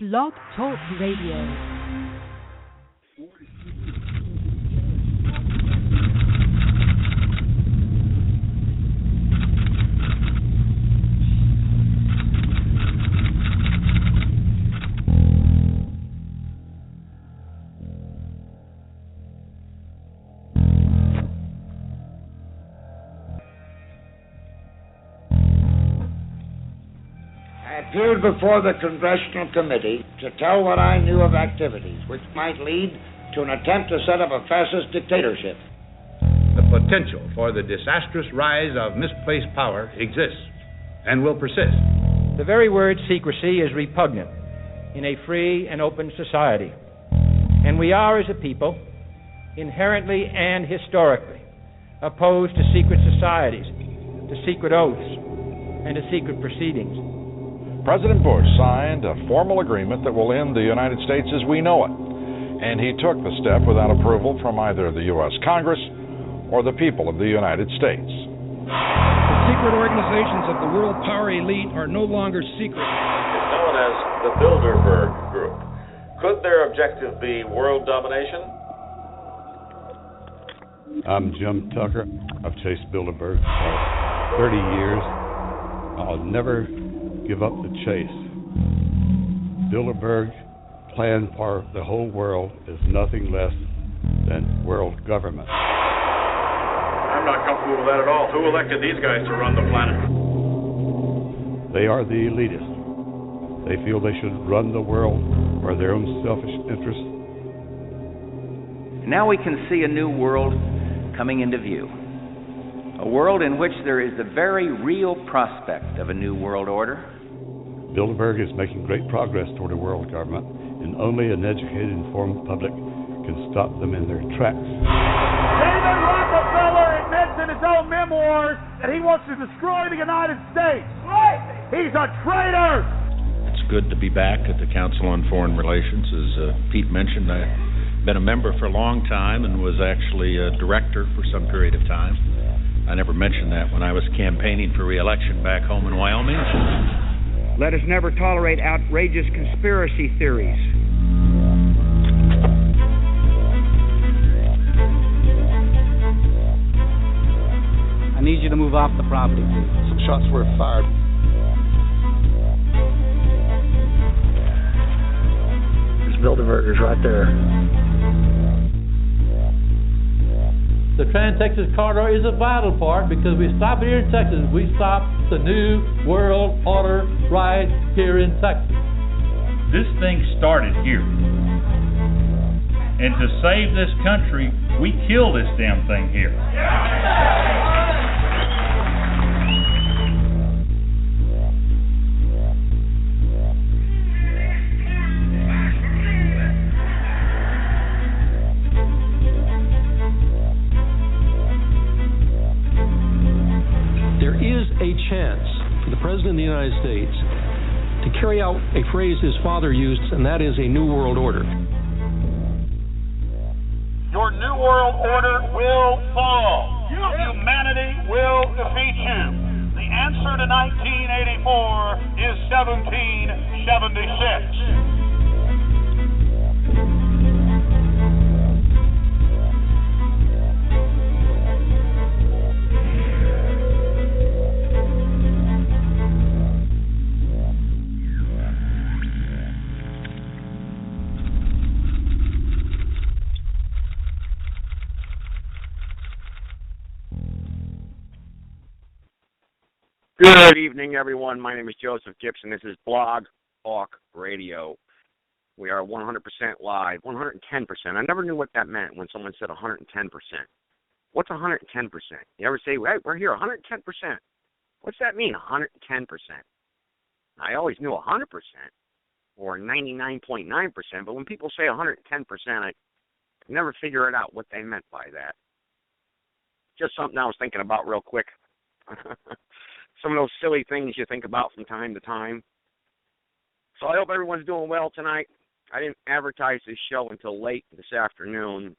Blog Talk Radio. I appeared before the Congressional Committee to tell what I knew of activities which might lead to an attempt to set up a fascist dictatorship. The potential for the disastrous rise of misplaced power exists and will persist. The very word secrecy is repugnant in a free and open society. And we are, as a people, inherently and historically opposed to secret societies, to secret oaths, and to secret proceedings. President Bush signed a formal agreement that will end the United States as we know it, and he took the step without approval from either the U.S. Congress or the people of the United States. The secret organizations of the world power elite are no longer secret. It's known as the Bilderberg Group. Could their objective be world domination? I'm Jim Tucker. I've chased Bilderberg for 30 years. I'll never give up the chase. Bilderberg's plan for the whole world is nothing less than world government. I'm not comfortable with that at all. Who elected these guys to run the planet? They are the elitists. They feel they should run the world for their own selfish interests. Now we can see a new world coming into view. A world in which there is the very real prospect of a new world order. Bilderberg is making great progress toward a world government, and only an educated, informed public can stop them in their tracks. David Rockefeller admits in his own memoirs that he wants to destroy the United States. He's a traitor! It's good to be back at the Council on Foreign Relations. As Pete mentioned, I've been a member for a long time and was actually a director for some period of time. I never mentioned that when I was campaigning for re-election back home in Wyoming. Let us never tolerate outrageous conspiracy theories. I need you to move off the property, please. Some shots were fired. There's Bilderbergers right there. The Trans-Texas Corridor is a vital part because we stop it here in Texas. We stop the new world order right here in Texas. This thing started here. And to save this country, we kill this damn thing here. A chance for the President of the United States to carry out a phrase his father used, and that is a new world order. Your new world order will fall. Humanity will defeat you. The answer to 1984 is 1776. Good evening, everyone. My name is Joseph Gibson. This is Blog Talk Radio. We are 100% live, 110%. I never knew what that meant when someone said 110%. What's 110%? You ever say, hey, we're here, 110%. What's that mean, 110%? I always knew 100% or 99.9%, but when people say 110%, I never figure it out what they meant by that. Just something I was thinking about real quick. Some of those silly things you think about from time to time. So I hope everyone's doing well tonight. I didn't advertise this show until late this afternoon.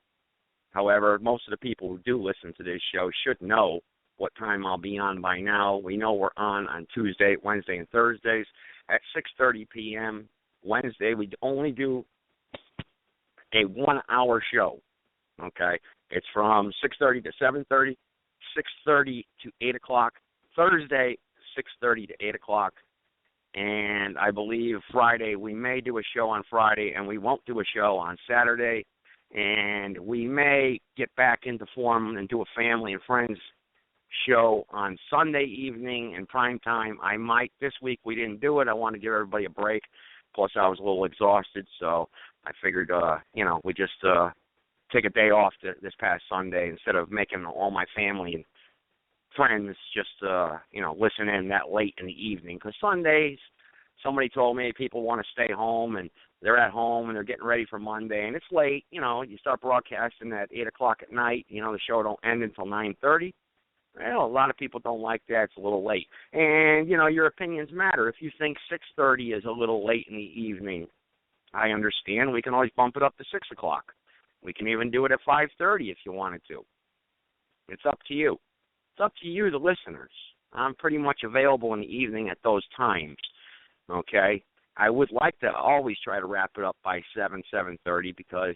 However, most of the people who do listen to this show should know what time I'll be on by now. We know we're on Tuesday, Wednesday, and Thursdays at 6:30 p.m. Wednesday, we only do a 1-hour show, okay? It's from 6:30 to 7:30, 6:30 to 8 o'clock. Thursday, 6:30 to 8 o'clock. And I believe Friday, we may do a show on Friday, and we won't do a show on Saturday. And we may get back into form and do a family and friends show on Sunday evening in prime time. I might. This week we didn't do it. I want to give everybody a break. Plus, I was a little exhausted, so I figured, we just take a day off this past Sunday instead of making all my family and friends just, listen in that late in the evening. Because Sundays, somebody told me people want to stay home, and they're at home, and they're getting ready for Monday, and it's late. You start broadcasting at 8 o'clock at night. The show don't end until 9:30. Well, a lot of people don't like that. It's a little late. And, your opinions matter. If you think 6:30 is a little late in the evening, I understand. We can always bump it up to 6 o'clock. We can even do it at 5:30 if you wanted to. It's up to you. It's up to you, the listeners. I'm pretty much available in the evening at those times, okay? I would like to always try to wrap it up by 7:30 because,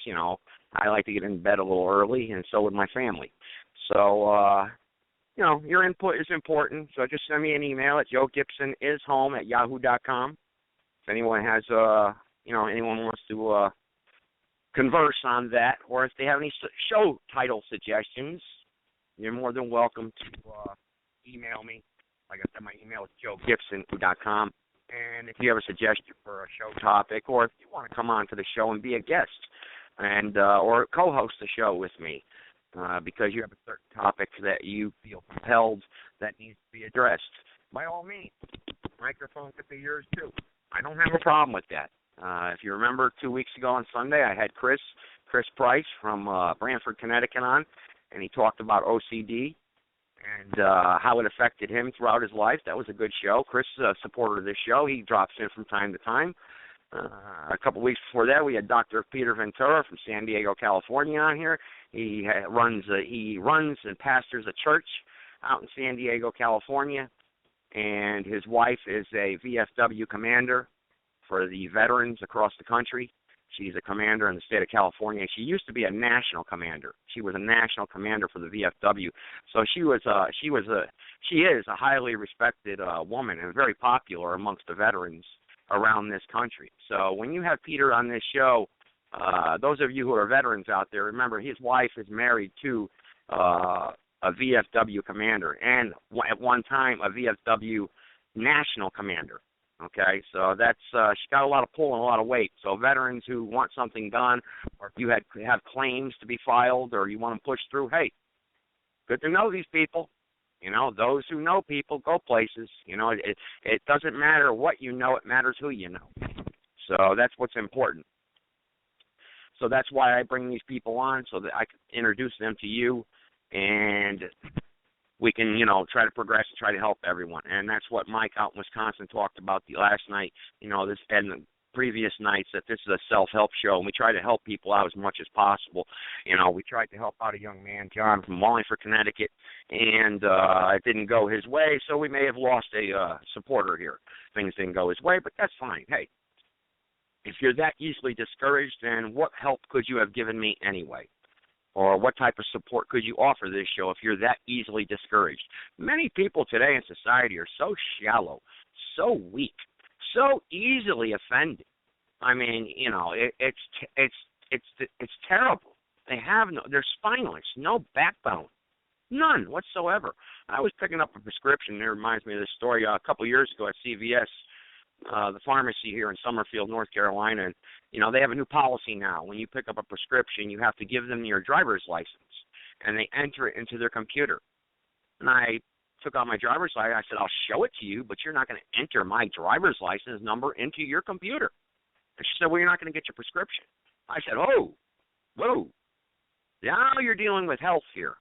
I like to get in bed a little early, and so would my family. So, your input is important, so just send me an email at joegibsonishome@yahoo.com. If anyone has, anyone wants to converse on that, or if they have any show title suggestions, you're more than welcome to email me. Like I said, my email is joegibson.com. And if you have a suggestion for a show topic, or if you want to come on to the show and be a guest, and or co-host the show with me, because you have a certain topic that you feel compelled that needs to be addressed, by all means, microphone could be yours too. I don't have a problem with that. If you remember 2 weeks ago on Sunday, I had Chris Price from Branford, Connecticut on, and he talked about OCD and how it affected him throughout his life. That was a good show. Chris is a supporter of this show. He drops in from time to time. A couple weeks before that, we had Dr. Peter Ventura from San Diego, California on here. He runs and pastors a church out in San Diego, California, and his wife is a VFW commander for the veterans across the country. She's a commander in the state of California. She used to be a national commander. She was a national commander for the VFW. So she is a highly respected woman and very popular amongst the veterans around this country. So when you have Peter on this show, those of you who are veterans out there, remember his wife is married to a VFW commander and at one time a VFW national commander. Okay, so that's she got a lot of pull and a lot of weight. So veterans who want something done, or if you have claims to be filed, or you want them pushed through, hey, good to know these people. Those who know people go places. It doesn't matter what you know; it matters who you know. So that's what's important. So that's why I bring these people on, so that I can introduce them to you, and we can, try to progress and try to help everyone. And that's what Mike out in Wisconsin talked about the last night, this and the previous nights, that this is a self-help show, and we try to help people out as much as possible. We tried to help out a young man, John, from Wallingford, Connecticut, and it didn't go his way, so we may have lost a supporter here. Things didn't go his way, but that's fine. Hey, if you're that easily discouraged, then what help could you have given me anyway? Or what type of support could you offer this show if you're that easily discouraged? Many people today in society are so shallow, so weak, so easily offended. I mean, it's terrible. They're spineless, no backbone, none whatsoever. I was picking up a prescription. It reminds me of this story a couple years ago at CVS, the pharmacy here in Summerfield, North Carolina, and they have a new policy now. When you pick up a prescription, you have to give them your driver's license, and they enter it into their computer. And I took out my driver's license. I said, I'll show it to you, but you're not going to enter my driver's license number into your computer. And she said, well, you're not going to get your prescription. I said, oh, whoa, now you're dealing with health here.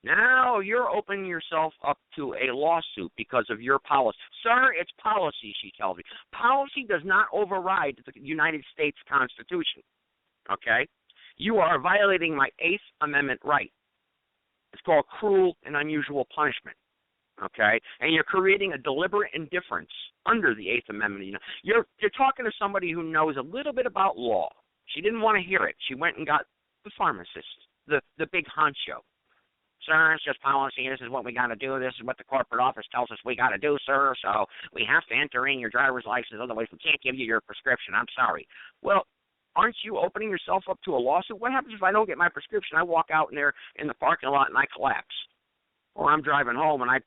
Now you're opening yourself up to a lawsuit because of your policy. Sir, it's policy, she tells me. Policy does not override the United States Constitution, okay? You are violating my 8th Amendment right. It's called cruel and unusual punishment. okay? And you're creating a deliberate indifference under the Eighth Amendment. You're talking to somebody who knows a little bit about law. She didn't want to hear it. She went and got the pharmacist, the big honcho. Sir, it's just policy. This is what we got to do. This is what the corporate office tells us we got to do, sir. So we have to enter in your driver's license. Otherwise, we can't give you your prescription. I'm sorry. Well, aren't you opening yourself up to a lawsuit? What happens if I don't get my prescription? I walk out in there in the parking lot and I collapse. Or I'm driving home and I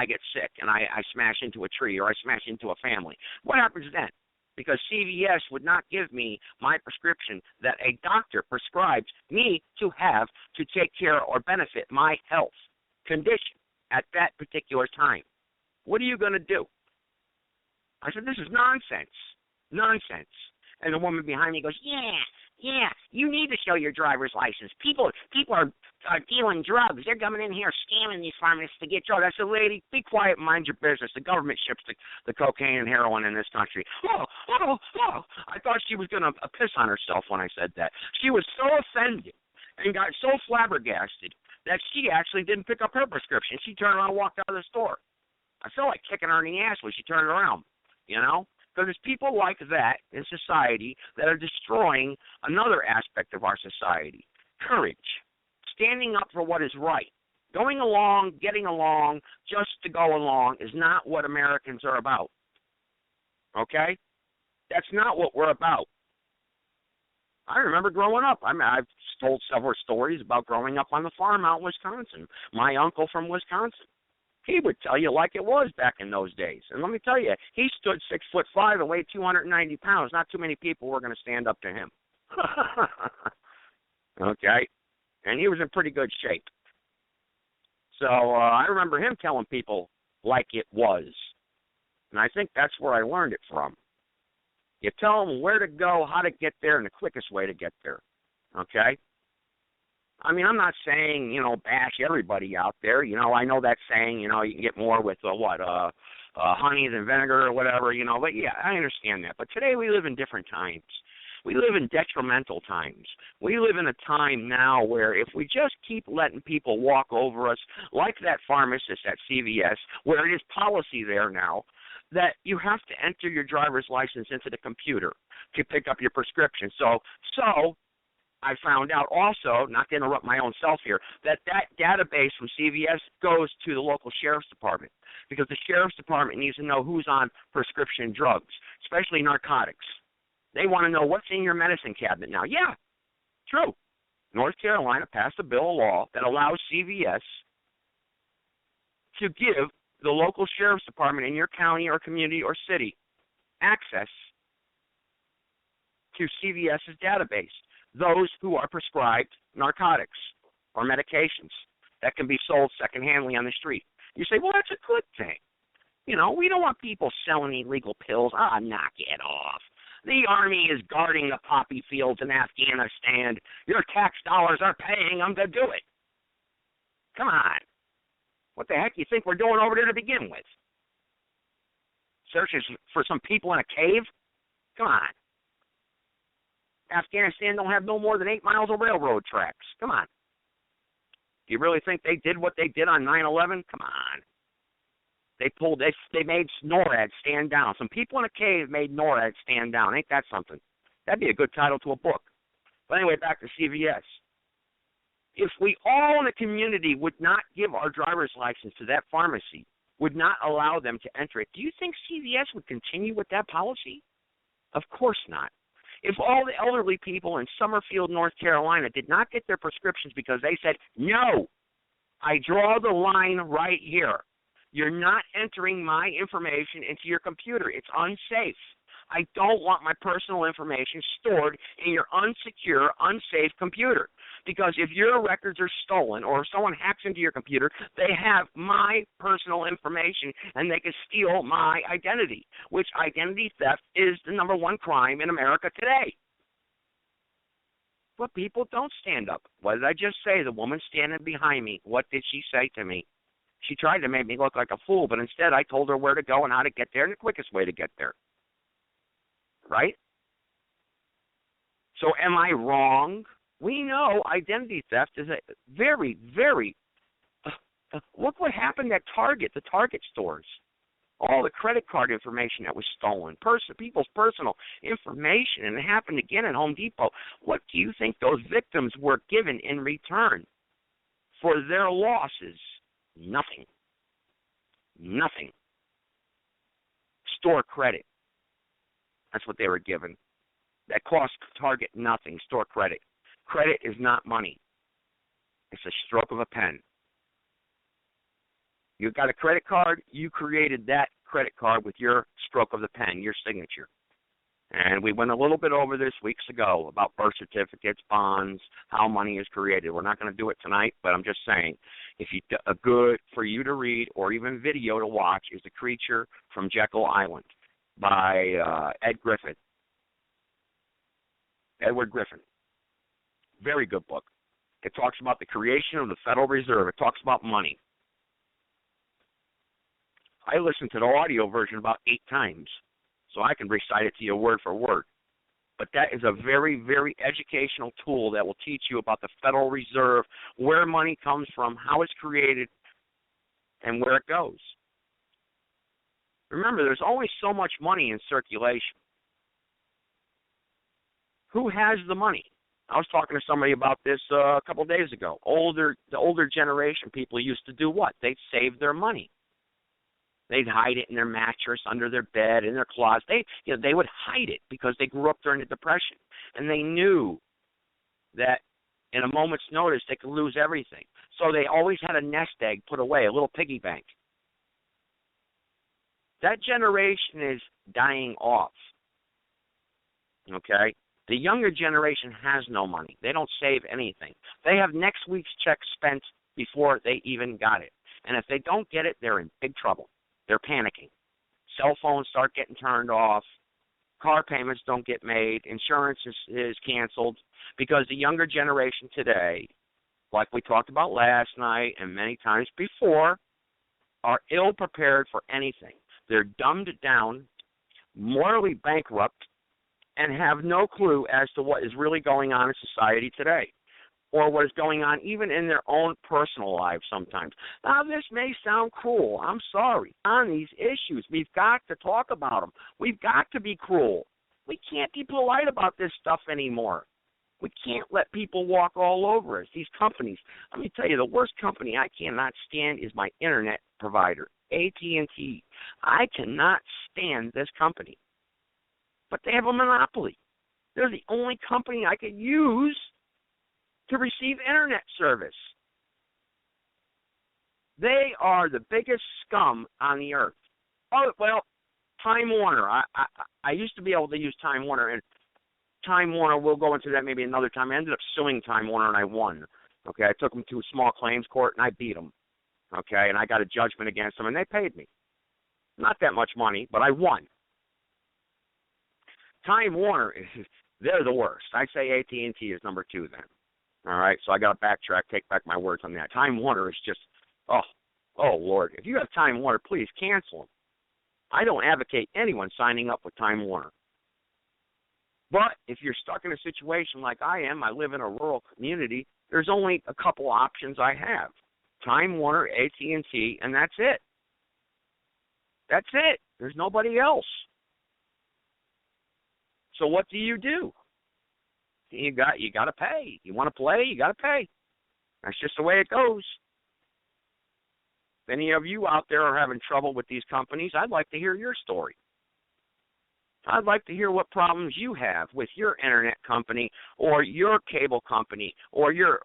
get sick and I smash into a tree or I smash into a family. What happens then? Because CVS would not give me my prescription that a doctor prescribes me to have to take care or benefit my health condition at that particular time. What are you going to do? I said, this is nonsense. Nonsense. And the woman behind me goes, yeah, you need to show your driver's license. People are dealing drugs. They're coming in here scamming these pharmacists to get drugs. I said, lady, be quiet and mind your business. The government ships the cocaine and heroin in this country. Oh. I thought she was going to piss on herself when I said that. She was so offended and got so flabbergasted that she actually didn't pick up her prescription. She turned around and walked out of the store. I felt like kicking her in the ass when she turned around, Because there's people like that in society that are destroying another aspect of our society. Courage. Standing up for what is right. Going along, getting along, just to go along is not what Americans are about. Okay? That's not what we're about. I remember growing up. I've told several stories about growing up on the farm out in Wisconsin. My uncle from Wisconsin. He would tell you like it was back in those days. And let me tell you, he stood 6'5" and weighed 290 pounds. Not too many people were going to stand up to him. Okay? And he was in pretty good shape. So I remember him telling people like it was. And I think that's where I learned it from. You tell them where to go, how to get there, and the quickest way to get there. Okay? I mean, I'm not saying, bash everybody out there. I know that saying, you can get more with, honey than vinegar or whatever, But, yeah, I understand that. But today we live in different times. We live in detrimental times. We live in a time now where if we just keep letting people walk over us, like that pharmacist at CVS, where it is policy there now, that you have to enter your driver's license into the computer to pick up your prescription. So I found out also, not to interrupt my own self here, that database from CVS goes to the local sheriff's department because the sheriff's department needs to know who's on prescription drugs, especially narcotics. They want to know what's in your medicine cabinet now. Yeah, true. North Carolina passed a bill of law that allows CVS to give the local sheriff's department in your county or community or city access to CVS's database. Those who are prescribed narcotics or medications that can be sold secondhandly on the street. You say, well, that's a good thing. We don't want people selling illegal pills. Knock it off. The Army is guarding the poppy fields in Afghanistan. Your tax dollars are paying them to do it. Come on. What the heck do you think we're doing over there to begin with? Searching for some people in a cave? Come on. Afghanistan don't have no more than 8 miles of railroad tracks. Come on. Do you really think they did what they did on 9/11? Come on. They made NORAD stand down. Some people in a cave made NORAD stand down. Ain't that something? That'd be a good title to a book. But anyway, back to CVS. If we all in the community would not give our driver's license to that pharmacy, would not allow them to enter it, do you think CVS would continue with that policy? Of course not. If all the elderly people in Summerfield, North Carolina did not get their prescriptions because they said, no, I draw the line right here. You're not entering my information into your computer. It's unsafe. I don't want my personal information stored in your unsecure, unsafe computer. Because if your records are stolen or if someone hacks into your computer, they have my personal information and they can steal my identity, which identity theft is the #1 crime in America today. But people don't stand up. What did I just say? The woman standing behind me, what did she say to me? She tried to make me look like a fool, but instead I told her where to go and how to get there and the quickest way to get there. Right? So am I wrong? We know identity theft is a very, very Look what happened at Target, the Target stores. All the credit card information that was stolen, people's personal information, and it happened again at Home Depot. What do you think those victims were given in return for their losses? Nothing. Nothing. Store credit. That's what they were given. That cost Target nothing, store credit. Credit is not money. It's a stroke of a pen. You got a credit card, you created that credit card with your stroke of the pen, your signature. And we went a little bit over this weeks ago about birth certificates, bonds, how money is created. We're not going to do it tonight, but I'm just saying, if you a good for you to read or even video to watch is The Creature from Jekyll Island by Edward Griffin. Very good book. It talks about the creation of the Federal Reserve. It talks about money. I listened to the audio version about 8 times, so I can recite it to you word for word. But that is a very, very educational tool that will teach you about the Federal Reserve, where money comes from, how it's created, and where it goes. Remember, there's only so much money in circulation. Who has the money? I was talking to somebody about this a couple of days ago. The older generation people used to do what? They'd save their money. They'd hide it in their mattress, under their bed, in their closet. They would hide it because they grew up during the Depression, and they knew that in a moment's notice they could lose everything. So they always had a nest egg put away, a little piggy bank. That generation is dying off. Okay? The younger generation has no money. They don't save anything. They have next week's check spent before they even got it. And if they don't get it, they're in big trouble. They're panicking. Cell phones start getting turned off. Car payments don't get made. Insurance is canceled because the younger generation today, like we talked about last night and many times before, are ill-prepared for anything. They're dumbed down, morally bankrupt, and have no clue as to what is really going on in society today, or what is going on even in their own personal lives sometimes. Now, this may sound cruel. I'm sorry. On these issues, we've got to talk about them. We've got to be cruel. We can't be polite about this stuff anymore. We can't let people walk all over us. These companies, let me tell you, the worst company I cannot stand is my internet provider, AT&T. I cannot stand this company. But they have a monopoly. They're the only company I could use to receive internet service. They are the biggest scum on the earth. Oh, well, Time Warner. I used to be able to use Time Warner, and Time Warner, we'll go into that maybe another time. I ended up suing Time Warner, and I won. Okay, I took them to a small claims court, and I beat them. Okay, and I got a judgment against them, and they paid me. Not that much money, but I won. Time Warner, they're the worst. I say AT&T is number 2 then. All right, so I got to backtrack, take back my words on that. Time Warner is just, oh, Lord. If you have Time Warner, please cancel them. I don't advocate anyone signing up with Time Warner. But if you're stuck in a situation like I am, I live in a rural community, there's only a couple options I have. Time Warner, AT&T, and that's it. That's it. There's nobody else. So what do? You got to pay. You want to play, you got to pay. That's just the way it goes. If any of you out there are having trouble with these companies, I'd like to hear your story. I'd like to hear what problems you have with your internet company or your cable company or your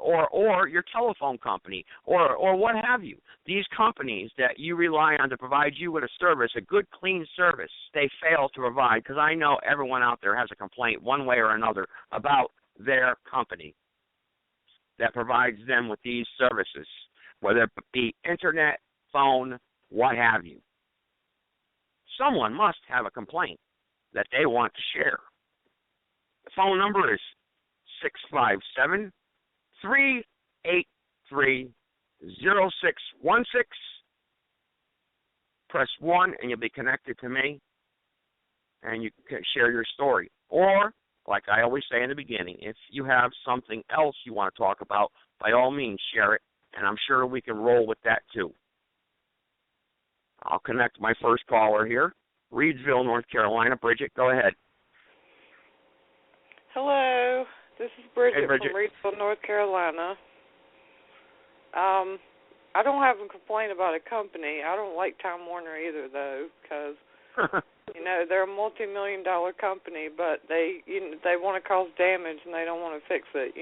telephone company or what have you. These companies that you rely on to provide you with a service, a good, clean service, they fail to provide, because I know everyone out there has a complaint one way or another about their company that provides them with these services, whether it be internet, phone, what have you. Someone must have a complaint that they want to share. The phone number is 657-383-0616. Press 1 and you'll be connected to me, and you can share your story. Or, like I always say in the beginning, if you have something else you want to talk about, by all means share it, and I'm sure we can roll with that too. I'll connect my first caller here. Reidsville, North Carolina. Bridget, go ahead. Hello, this is Bridget, Hey, Bridget. from Reidsville, North Carolina. I don't have a complaint about a company. I don't like Time Warner either, though, because they're a multi-million-dollar company, but they want to cause damage and they don't want to fix it,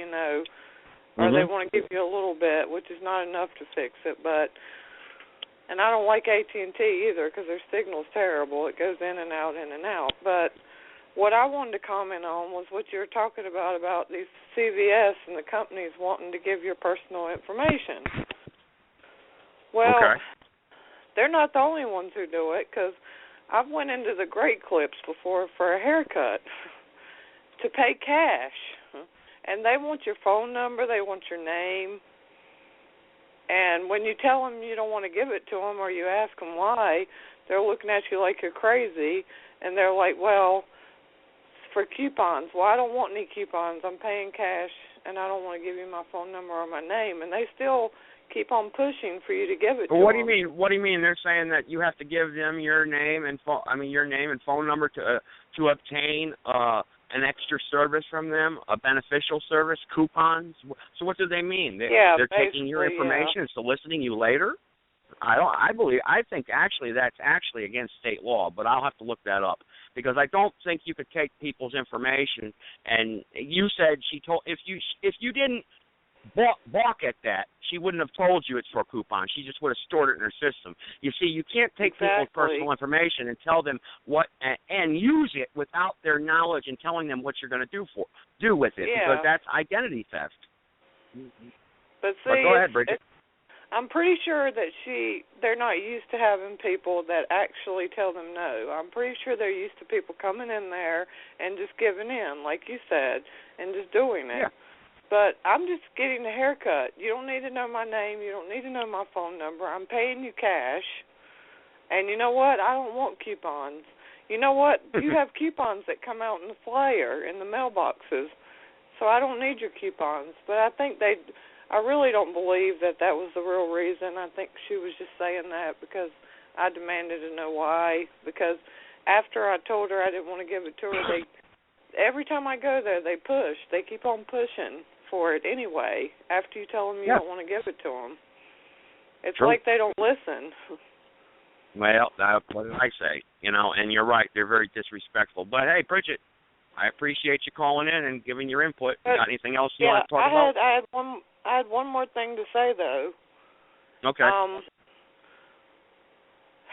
or they want to give you a little bit, which is not enough to fix it. And I don't like AT&T either because their signal's terrible. It goes in and out, in and out. But what I wanted to comment on was what you were talking about these CVS and the companies wanting to give your personal information. Well, they're not the only ones who do it, because I've went into the Great Clips before for a haircut to pay cash, and they want your phone number, they want your name, and when you tell them you don't want to give it to them or you ask them why, they're looking at you like you're crazy, and they're like, well, for coupons. Well, I don't want any coupons. I'm paying cash, and I don't want to give you my phone number or my name, and they still keep on pushing for you to give it to them. What do you mean? What do you mean? They're saying that you have to give them your name and phone number to obtain an extra service from them, a beneficial service, coupons. So what do they mean? They're taking your information and soliciting you later? I think actually that's actually against state law, but I'll have to look that up, because I don't think you could take people's information. And you said if you didn't balk at that, she wouldn't have told you it's for a coupon. She just would have stored it in her system. You see, you can't take people's personal information and tell them what and use it without their knowledge and telling them what you're going to do with it, because that's identity theft. But see, go ahead, Bridget. I'm pretty sure that they're not used to having people that actually tell them no. I'm pretty sure they're used to people coming in there and just giving in, like you said, and just doing it. Yeah. But I'm just getting a haircut. You don't need to know my name. You don't need to know my phone number. I'm paying you cash. And you know what? I don't want coupons. You know what? You have coupons that come out in the flyer, in the mailboxes. So I don't need your coupons. But I really don't believe that was the real reason. I think she was just saying that because I demanded to know why. Because after I told her I didn't want to give it to her, every time I go there, they push. They keep on pushing for it anyway, after you tell them you don't want to give it to them. It's like they don't listen. Well, what did I say? And you're right. They're very disrespectful. But, hey, Bridget, I appreciate you calling in and giving your input. You got anything else you want to talk about? I had one more thing to say, though. Okay.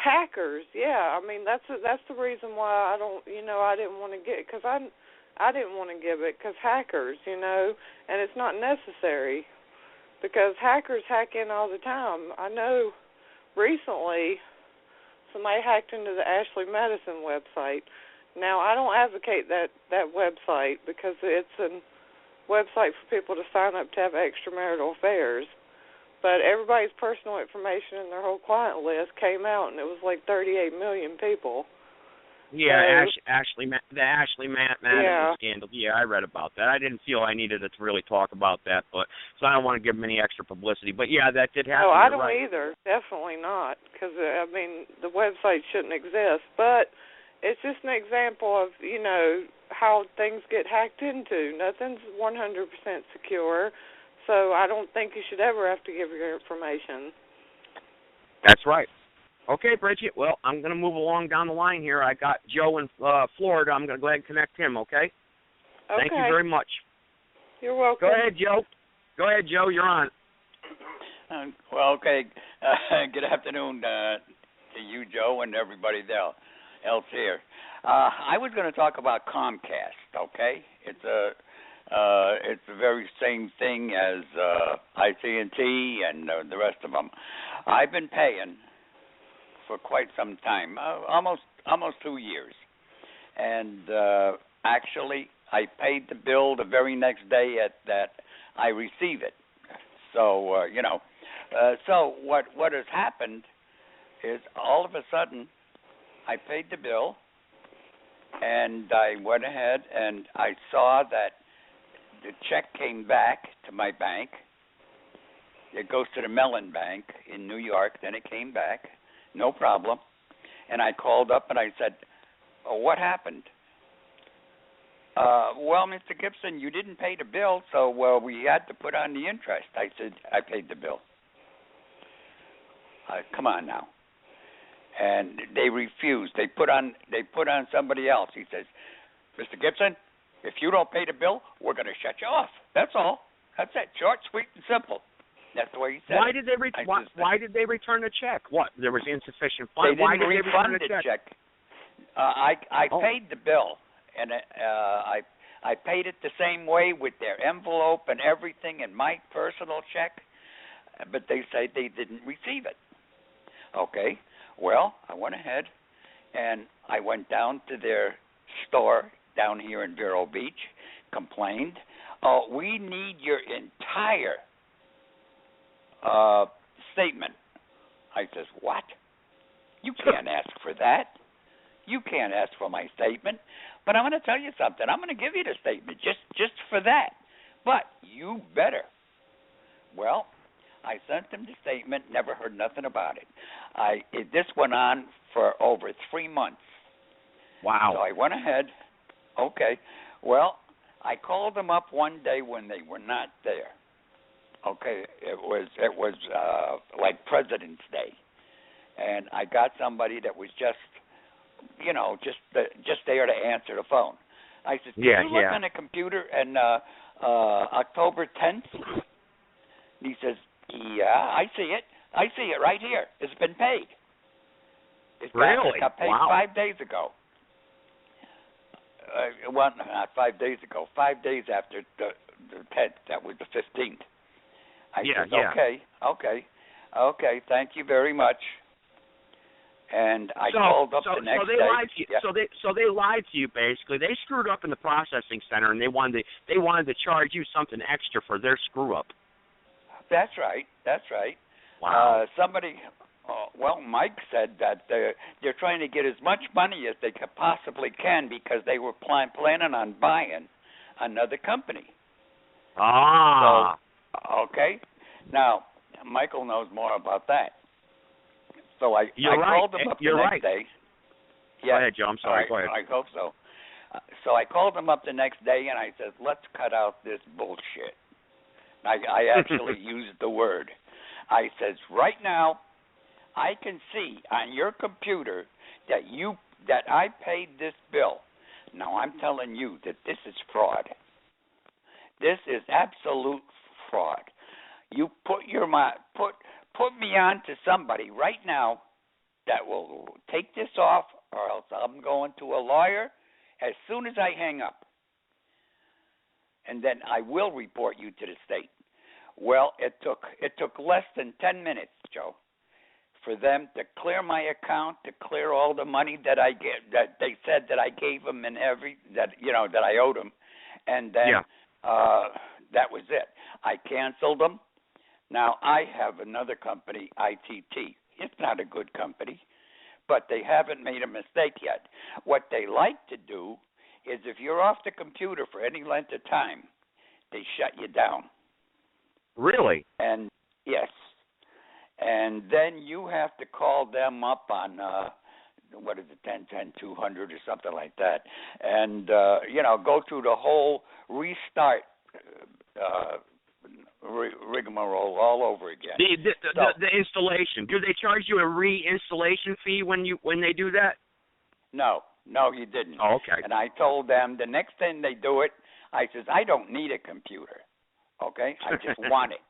Hackers, I mean, that's the reason why I didn't want to get it, because I didn't want to give it, because hackers, and it's not necessary, because hackers hack in all the time. I know recently somebody hacked into the Ashley Medicine website. Now, I don't advocate that website, because it's a website for people to sign up to have extramarital affairs. But everybody's personal information and their whole client list came out, and it was like 38 million people. Yeah, the Ashley Madison scandal. Yeah, I read about that. I didn't feel I needed to really talk about that, so I don't want to give them any extra publicity. But yeah, that did happen. No, I don't either. Definitely not, because I mean the website shouldn't exist. But it's just an example of how things get hacked into. Nothing's 100% secure, so I don't think you should ever have to give your information. That's right. Okay, Bridget, well, I'm going to move along down the line here. I got Joe in Florida. I'm going to go ahead and connect him, okay? Thank you very much. You're welcome. Go ahead, Joe. You're on. Okay. Good afternoon to you, Joe, and everybody else here. I was going to talk about Comcast, okay? It's the very same thing as AT&T and the rest of them. I've been paying for quite some time, almost 2 years. And actually, I paid the bill the very next day that I receive it. So, so what has happened is all of a sudden I paid the bill, and I went ahead and I saw that the check came back to my bank, It goes to the Mellon Bank in New York. Then it came back, no problem. And I called up and I said, "Oh, what happened?" Well, Mr. Gibson, you didn't pay the bill, so we had to put on the interest. I said, "I paid the bill." Come on now. And they refused. They put on somebody else. He says, "Mr. Gibson, if you don't pay the bill, we're going to shut you off. That's all. That's it. Short, sweet, and simple." That's the way he said Why it. did they return the check? What? There was insufficient funds. They Why didn't did they return refund the the check? I paid the bill, and I paid it the same way with their envelope and everything and my personal check, but they say they didn't receive it. Okay, well, I went ahead and I went down to their store down here in Vero Beach, complained, "We need your entire statement." I says, "What? You can't ask for that. You can't ask for my statement. But I'm going to tell you something. I'm going to give you the statement just for that. But you better." Well, I sent them the statement, never heard nothing about it. This went on for over 3 months. Wow. So I went ahead. Okay. Well, I called them up one day when they were not there. Okay, it was like President's Day, and I got somebody that was just there to answer the phone. I said, "Did you look on the computer and October 10th?" He says, "Yeah, I see it. I see it right here. It's been paid. It got paid 5 days ago." Well, not 5 days ago. 5 days after the 10th. That was the 15th. I said, okay, thank you very much. And I called up the next day. Lied to you. So they lied to you basically. They screwed up in the processing center, and they wanted to charge you something extra for their screw up. That's right. Wow. Mike said that they're trying to get as much money as they possibly can because they were planning on buying another company. Ah. So, okay. Now, Michael knows more about that. So I called him up the next day. Yeah. Go ahead, Joe. I'm sorry. Go ahead. I hope so. So I called him up the next day and I said, "Let's cut out this bullshit." I actually used the word. I says, "Right now, I can see on your computer that I paid this bill. Now I'm telling you that this is fraud. This is absolute fraud. You put me on to somebody right now that will take this off, or else I'm going to a lawyer as soon as I hang up. And then I will report you to the state." Well, it took less than 10 minutes, Joe, for them to clear my account, to clear all the money that they said that I gave them and that I owed them, and then that was it. I canceled them. Now I have another company, ITT. It's not a good company, but they haven't made a mistake yet. What they like to do is if you're off the computer for any length of time, they shut you down. Really? And yes. And then you have to call them up on, 10-200 or something like that. And, go through the whole restart rigmarole all over again. The installation. Do they charge you a reinstallation fee when they do that? No, you didn't. Oh, okay. And I told them the next time they do it, I says, "I don't need a computer. Okay? I just want it.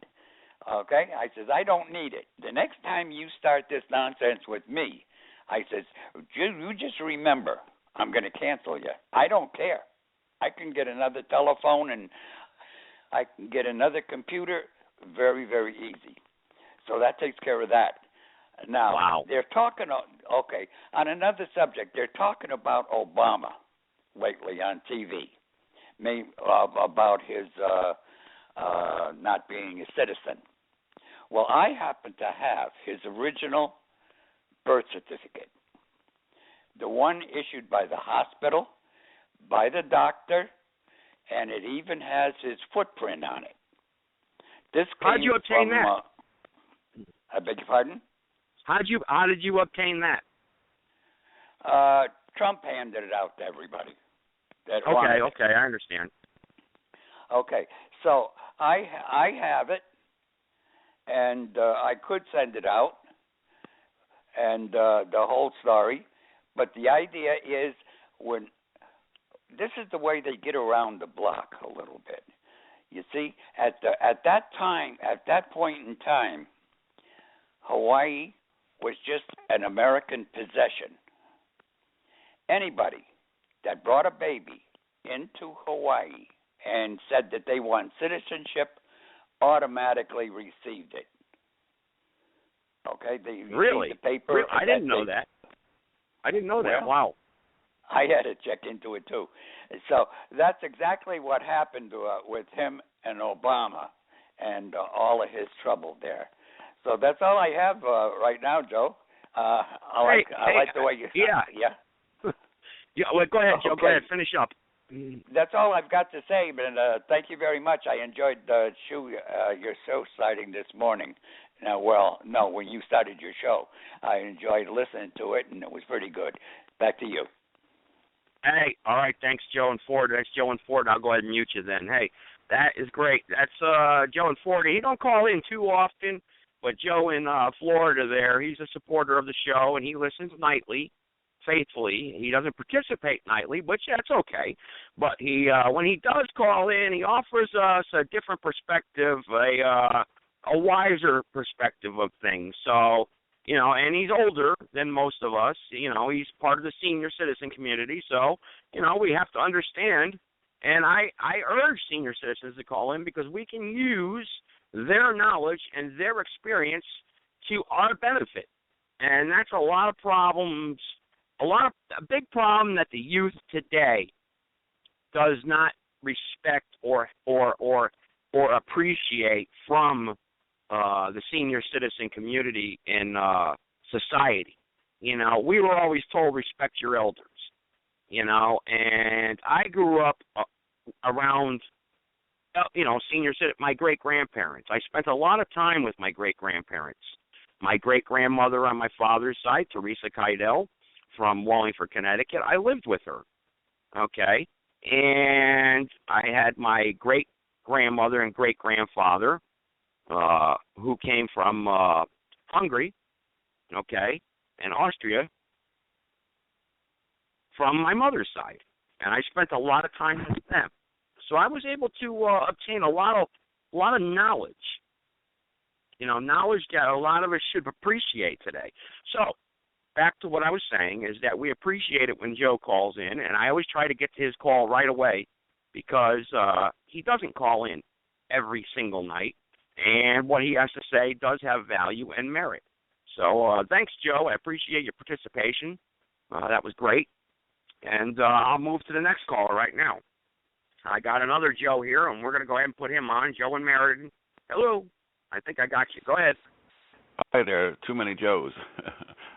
Okay? I says, "I don't need it. The next time you start this nonsense with me," I says, you just remember, I'm going to cancel you. I don't care. I can get another telephone and I can get another computer very, very easy. So that takes care of that. Now, They're talking, on another subject, they're talking about Obama lately on TV, about his not being a citizen. Well, I happen to have his original birth certificate, the one issued by the hospital, by the doctor, and it even has his footprint on it. This How'd you obtain that? I beg your pardon? How did you obtain that? Trump handed it out to everybody. Okay, I understand. Okay, so I have it, and I could send it out, and the whole story. But the idea is this is the way they get around the block a little bit. You see, at that point in time, Hawaii was just an American possession. Anybody that brought a baby into Hawaii and said that they want citizenship automatically received it. Okay, they received the paper. Really? I didn't know that. I didn't know that. Wow. I had to check into it too. So that's exactly what happened with him and Obama and all of his trouble there. So that's all I have right now, Joe. I like the way you. Yeah. Yeah. Well, go ahead, Joe. Okay. Go ahead. Finish up. That's all I've got to say. But thank you very much. I enjoyed your show starting this morning. When you started your show, I enjoyed listening to it, and it was pretty good. Back to you. Hey, all right. Thanks, Joe and Ford. That's Joe and Ford. I'll go ahead and mute you then. Hey, that is great. That's Joe and Ford. He don't call in too often, but Joe in Florida there, he's a supporter of the show, and he listens nightly, faithfully. He doesn't participate nightly, which that's okay. But he, when he does call in, he offers us a different perspective, a wiser perspective of things. So, and he's older than most of us. He's part of the senior citizen community. So, we have to understand. And I urge senior citizens to call in because we can use their knowledge and their experience to our benefit. And that's a lot of problems, a big problem that the youth today does not respect or appreciate from the senior citizen community in society. We were always told respect your elders, and I grew up around, senior citizen, my great-grandparents. I spent a lot of time with my great-grandparents. My great-grandmother on my father's side, Teresa Keidel, from Wallingford, Connecticut, I lived with her, okay? And I had my great-grandmother and great-grandfather, who came from Hungary, okay, and Austria, from my mother's side. And I spent a lot of time with them. So I was able to obtain a lot of knowledge. Knowledge that a lot of us should appreciate today. So back to what I was saying is that we appreciate it when Joe calls in, and I always try to get to his call right away because he doesn't call in every single night. And what he has to say does have value and merit. So thanks, Joe. I appreciate your participation. That was great. And I'll move to the next caller right now. I got another Joe here, and we're going to go ahead and put him on, Joe and Meriden. Hello. I think I got you. Go ahead. Hi there. Too many Joes.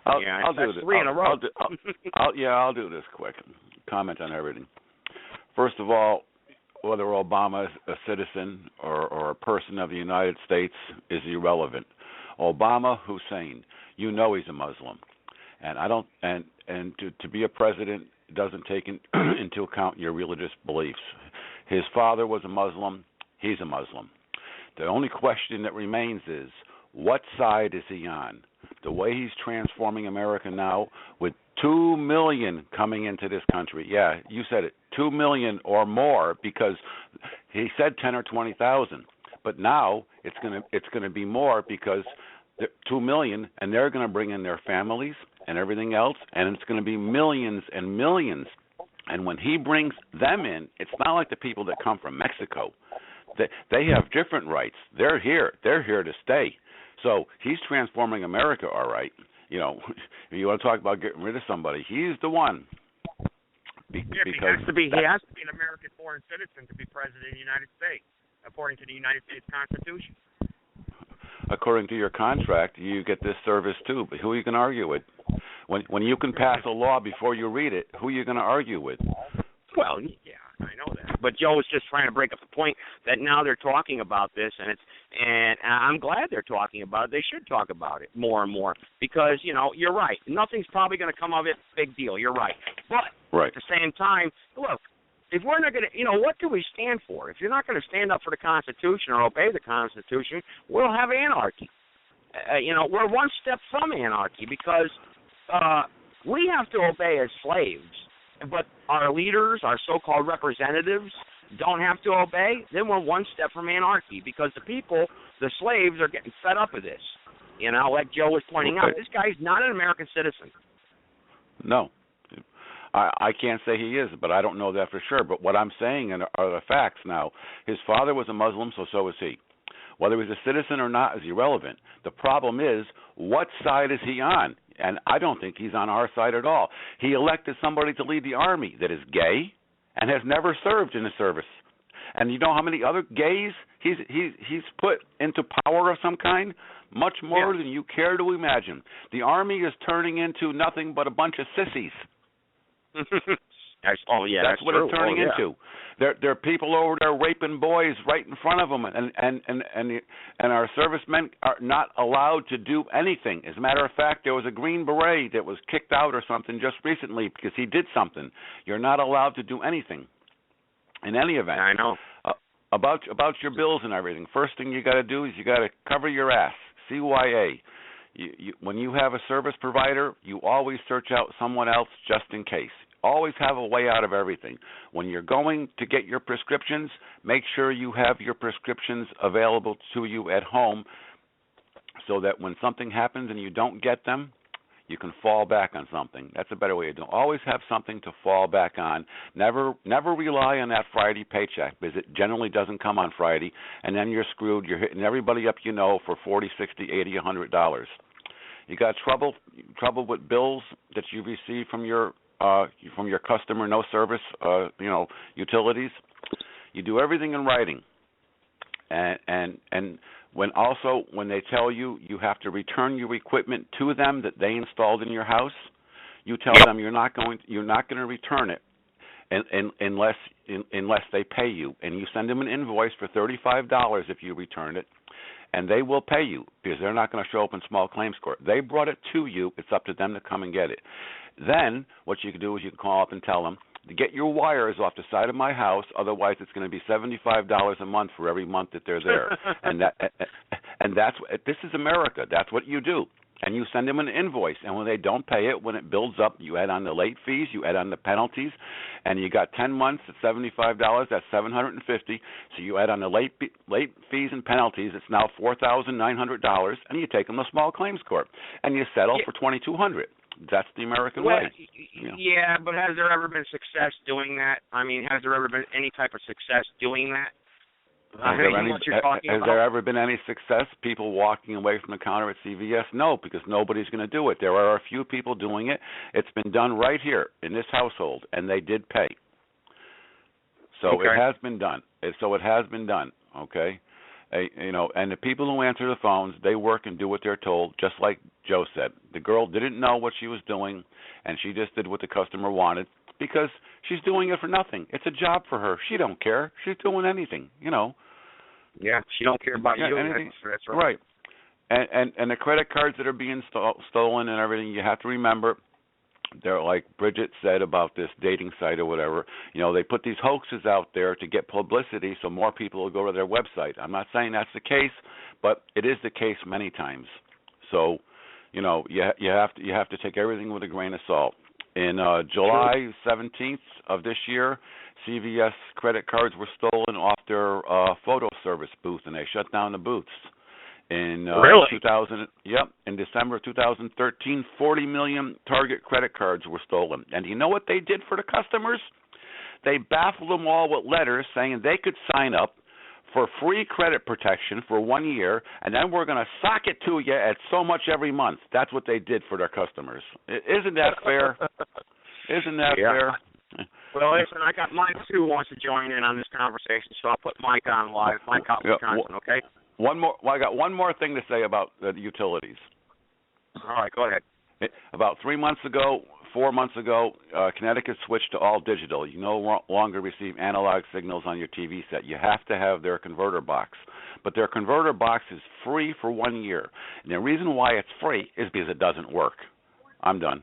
I'll do this. Three in a row. I'll do this quick. Comment on everything. First of all, whether Obama is a citizen or a person of the United States is irrelevant. Obama Hussein, he's a Muslim, and to be a president doesn't take into account your religious beliefs. His father was a Muslim. He's a Muslim. The only question that remains is, what side is he on? The way he's transforming America now, with 2 million coming into this country. Yeah, you said it, 2 million or more, because he said 10 or 20,000. But now it's going to be more because 2 million, and they're going to bring in their families and everything else, and it's going to be millions and millions. And when he brings them in, it's not like the people that come from Mexico. They have different rights. They're here. They're here to stay. So he's transforming America, all right. You want to talk about getting rid of somebody, he's the one. Because he has to be an American-born citizen to be president of the United States, according to the United States Constitution. According to your contract, you get this service too. But who are you going to argue with? When you can pass a law before you read it, who are you going to argue with? Well, yeah, I know that. But Joe was just trying to break up the point that now they're talking about this, and I'm glad they're talking about it. They should talk about it more and more because, you're right. Nothing's probably going to come of it. Big deal. You're right. But at the same time, look, if we're not going to, what do we stand for? If you're not going to stand up for the Constitution or obey the Constitution, we'll have anarchy. We're one step from anarchy because we have to obey as slaves. But our leaders, our so-called representatives, don't have to obey, then we're one step from anarchy because the people, the slaves, are getting fed up with this. Like Joe was pointing out, this guy's not an American citizen. No. I can't say he is, but I don't know that for sure. But what I'm saying are the facts now. His father was a Muslim, so is he. Whether he's a citizen or not is irrelevant. The problem is, what side is he on? And I don't think he's on our side at all. He elected somebody to lead the army that is gay and has never served in the service. And you know how many other gays he's put into power of some kind? Much more than you care to imagine. The army is turning into nothing but a bunch of sissies. That's what true. it's turning into. There are people over there raping boys right in front of them, and our servicemen are not allowed to do anything. As a matter of fact, there was a Green Beret that was kicked out or something just recently because he did something. You're not allowed to do anything. In any event, I know about your bills and everything. First thing you got to do is you got to cover your ass. CYA. When you have a service provider, you always search out someone else just in case. Always have a way out of everything. When you're going to get your prescriptions, make sure you have your prescriptions available to you at home so that when something happens and you don't get them, you can fall back on something. That's a better way to do it. Always have something to fall back on. Never rely on that Friday paycheck because it generally doesn't come on Friday, and then you're screwed. You're hitting everybody up for $40, $60, $80, $100. You got trouble with bills that you receive from your customer no service utilities. You do everything in writing, and when they tell you have to return your equipment to them that they installed in your house, you tell them you're not going to return it unless they pay you, and you send them an invoice for $35 if you return it. And they will pay you because they're not going to show up in small claims court. They brought it to you. It's up to them to come and get it. Then what you can do is you can call up and tell them to get your wires off the side of my house. Otherwise, it's going to be $75 a month for every month that they're there. This is America. That's what you do. And you send them an invoice. And when they don't pay it, when it builds up, you add on the late fees, you add on the penalties, and you got 10 months at $75. That's $750. So you add on the late fees and penalties. It's now $4,900, and you take them to small claims court, and you settle for $2,200. That's the American way. Yeah, but has there ever been success doing that? I mean, has there ever been any type of success doing that? Has there ever been any success, people walking away from the counter at CVS? No, because nobody's going to do it. There are a few people doing it. It's been done right here in this household, and they did pay. So it has been done. Okay? And the people who answer the phones, they work and do what they're told, just like Joe said. The girl didn't know what she was doing, and she just did what the customer wanted because she's doing it for nothing. It's a job for her. She don't care. She's doing anything, Yeah, she don't care about you. Anything. That's right. And the credit cards that are being stolen and everything, you have to remember, they're like Bridget said about this dating site or whatever. They put these hoaxes out there to get publicity so more people will go to their website. I'm not saying that's the case, but it is the case many times. So, you have to take everything with a grain of salt. In July 17th of this year, CVS credit cards were stolen off their photo service booth, and they shut down the booths. In in December of 2013, 40 million Target credit cards were stolen. And you know what they did for the customers? They baffled them all with letters saying they could sign up for free credit protection for 1 year, and then we're going to sock it to you at so much every month. That's what they did for their customers. Isn't that fair? Isn't that fair? Well, listen, I got Mike, too, wants to join in on this conversation, so I'll put Mike on live. Mike out in Wisconsin, okay? I got one more thing to say about the utilities. All right, go ahead. About 3 months ago, 4 months ago, Connecticut switched to all digital. You no longer receive analog signals on your TV set. You have to have their converter box. But their converter box is free for 1 year. And the reason why it's free is because it doesn't work. I'm done.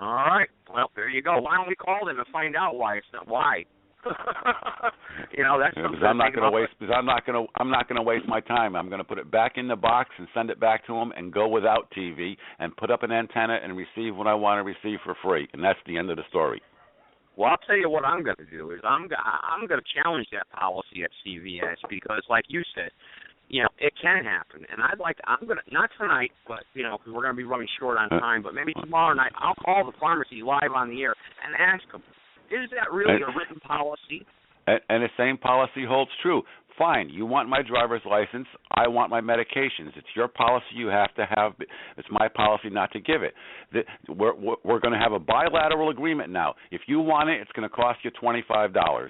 All right. Well, there you go. Why don't we call them and find out why it's not? Why? That's because I'm not going to waste. Because I'm not going to waste my time. I'm going to put it back in the box and send it back to them and go without TV and put up an antenna and receive what I want to receive for free. And that's the end of the story. Well, I'll tell you what I'm going to do is I'm going to challenge that policy at CVS because, like you said, it can happen. And I'm going to, not tonight, but, because we're going to be running short on time, but maybe tomorrow night I'll call the pharmacy live on the air and ask them, is that really a written policy? And the same policy holds true. Fine, you want my driver's license, I want my medications. It's your policy, you have to have. It's my policy not to give it. We're going to have a bilateral agreement now. If you want it, it's going to cost you $25.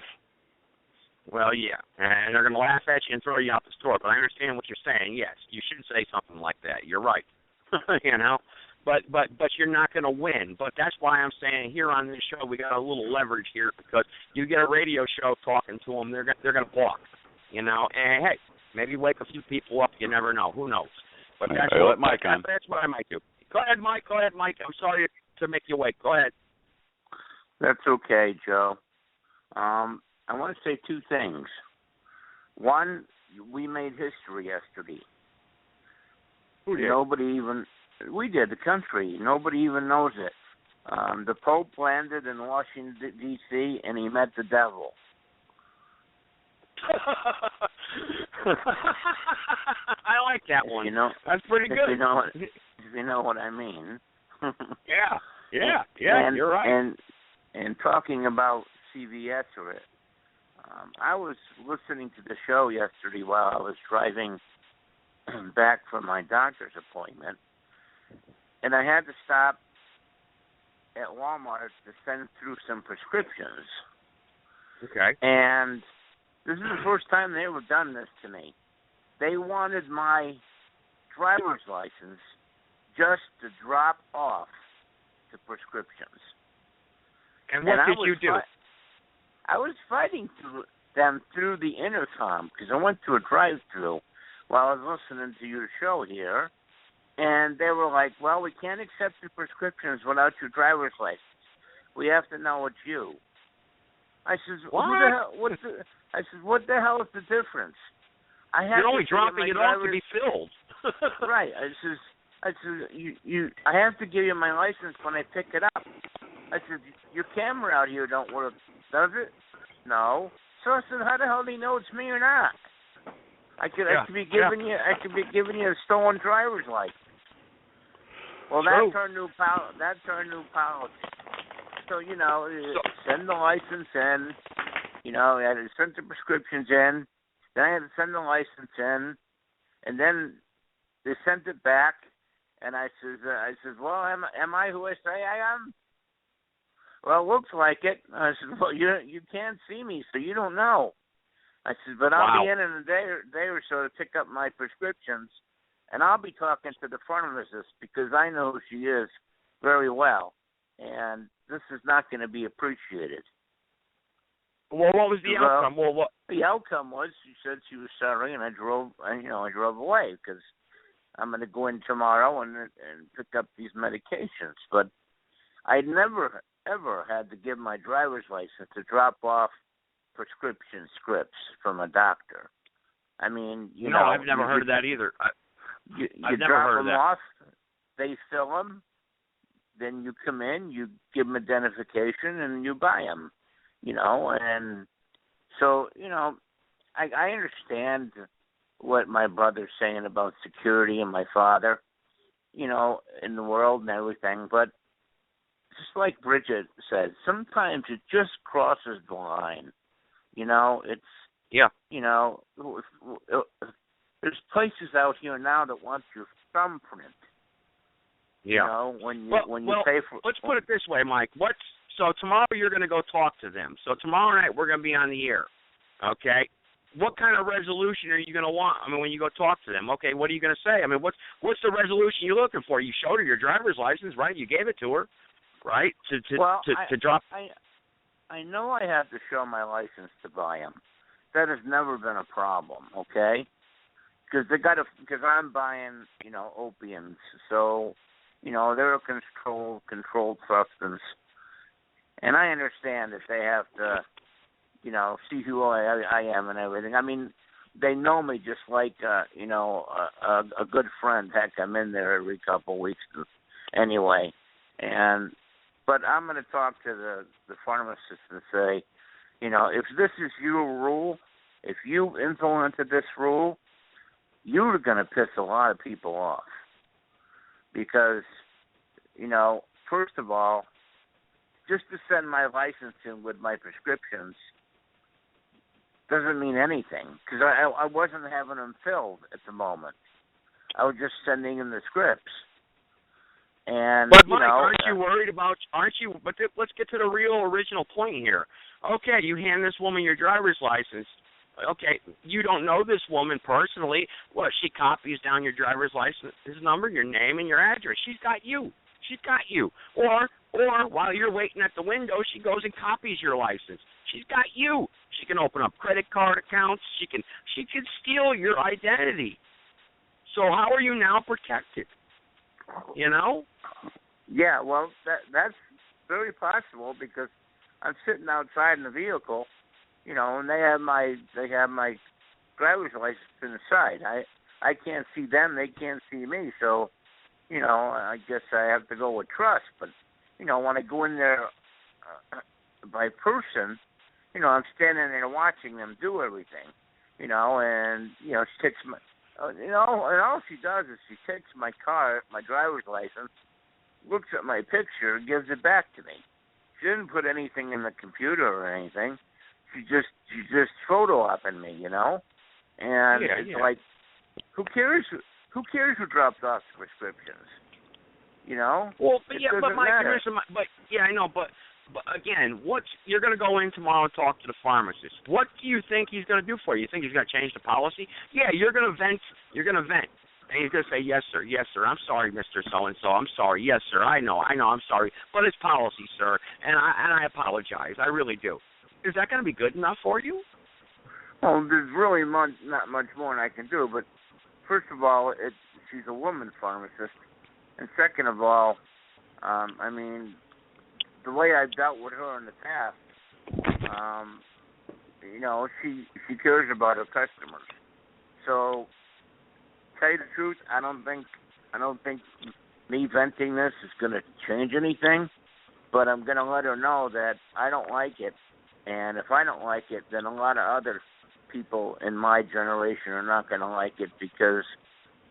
Well, yeah, and they're going to laugh at you and throw you out the store. But I understand what you're saying. Yes, you should say something like that. You're right. But you're not going to win. But that's why I'm saying here on this show we got a little leverage here because you get a radio show talking to them, they're going to balk. And hey, maybe wake a few people up. You never know. Who knows? But that's what I might do. Go ahead, Mike. I'm sorry to make you wait. Go ahead. That's okay, Joe. I want to say two things. One, we made history yesterday. Who did? We did, the country. Nobody even knows it. The Pope landed in Washington, D.C., and he met the devil. I like that one. That's pretty good. If you know what I mean. Yeah, and, you're right. And talking about CVS I was listening to the show yesterday while I was driving back from my doctor's appointment, and I had to stop at Walmart to send through some prescriptions. Okay. And this is the first time they ever done this to me. They wanted my driver's license just to drop off the prescriptions. And what did you do? I was fighting them through the intercom because I went to a drive-thru while I was listening to your show here, and they were like, well, we can't accept your prescriptions without your driver's license. We have to know it's you. I says, what the hell is the difference? You're only dropping it off to be filled. Right. I said, I have to give you my license when I pick it up. I said, your camera out here don't work, does it? No. So I said, how the hell do you know it's me or not? I could be giving you a stolen driver's license. Well, that's our new policy. So send the license in. I had to send the prescriptions in. Then I had to send the license in, and then they sent it back. And I says, well, am I who I say I am? Well, it looks like it. I said, well, you can't see me, so you don't know. I said, but I'll be in a day or so to pick up my prescriptions, and I'll be talking to the pharmacist because I know who she is very well, and this is not going to be appreciated. Well, what was the outcome? Well, what? The outcome was she said she was sorry, and I drove away because I'm going to go in tomorrow and pick up these medications. But I'd never, ever had to give my driver's license to drop off prescription scripts from a doctor. I mean, No, I've never heard of that either. I've never heard of that. Off, they fill them, then you come in, you give them identification, and you buy them. And so, I understand what my brother's saying about security and my father, in the world and everything, but just like Bridget said, sometimes it just crosses the line. There's places out here now that want your thumbprint. Yeah. When you pay for. Let's put it this way, Mike. So tomorrow you're going to go talk to them. So tomorrow night we're going to be on the air. Okay. What kind of resolution are you going to want? I mean, when you go talk to them, okay, what are you going to say? I mean, what's the resolution you're looking for? You showed her your driver's license, right? You gave it to her. right? To drop. I know I have to show my license to buy them. That has never been a problem, okay? Because I'm buying, opiums, so, they're a controlled substance, and I understand that they have to, see who I am and everything. I mean, they know me just like, a good friend. Heck, I'm in there every couple of weeks anyway, but I'm going to talk to the pharmacist and say, if this is your rule, if you implemented this rule, you're going to piss a lot of people off. Because, first of all, just to send my license in with my prescriptions doesn't mean anything. Because I wasn't having them filled at the moment. I was just sending in the scripts. And, but Mike, aren't you worried about? But let's get to the real original point here. Okay, you hand this woman your driver's license. Okay, you don't know this woman personally. What? She copies down your driver's license number, your name, and your address. She's got you. Or while you're waiting at the window, she goes and copies your license. She's got you. She can open up credit card accounts. She can steal your identity. So how are you now protected? Yeah, well, that's very possible because I'm sitting outside in the vehicle, and they have my driver's license inside. I can't see them, they can't see me, so I guess I have to go with trust. But when I go in there by person, I'm standing there watching them do everything, and she takes my. And all she does is she takes my driver's license, looks at my picture, and gives it back to me. She didn't put anything in the computer or anything. She's just photo-opping me, And it's like, who cares? Who cares who drops off the prescriptions? Well, but Mike, I know, but again, you're going to go in tomorrow and talk to the pharmacist. What do you think he's going to do for you? You think he's going to change the policy? Yeah, you're going to vent. And he's going to say, yes, sir. I'm sorry, Mr. So-and-so. I'm sorry. Yes, sir. I know. I'm sorry. But it's policy, sir. And I apologize. I really do. Is that going to be good enough for you? Well, there's really not much more I can do. But first of all, she's a woman pharmacist. And second of all, the way I've dealt with her in the past, she cares about her customers. So, tell you the truth, I don't think me venting this is going to change anything. But I'm going to let her know that I don't like it, and if I don't like it, then a lot of other people in my generation are not going to like it because,